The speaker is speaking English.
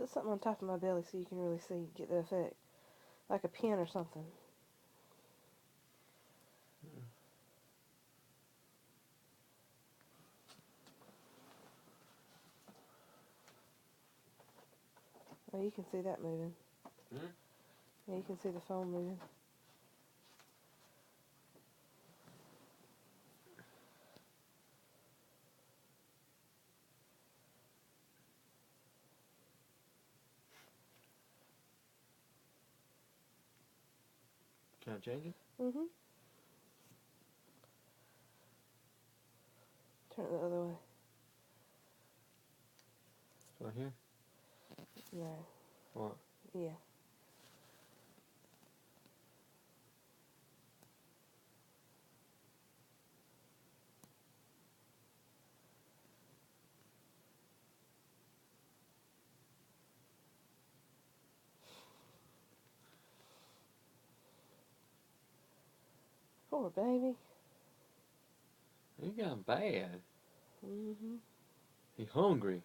put something on top of my belly so you can really see, get the effect. Like a pin or something. Oh, you can see that moving. Hmm? Yeah, you can see the phone moving. Can I change it? Mm-hmm. Turn it the other way. Right here? No. What? Yeah. Poor baby. He got bad. Mm-hmm. He hungry.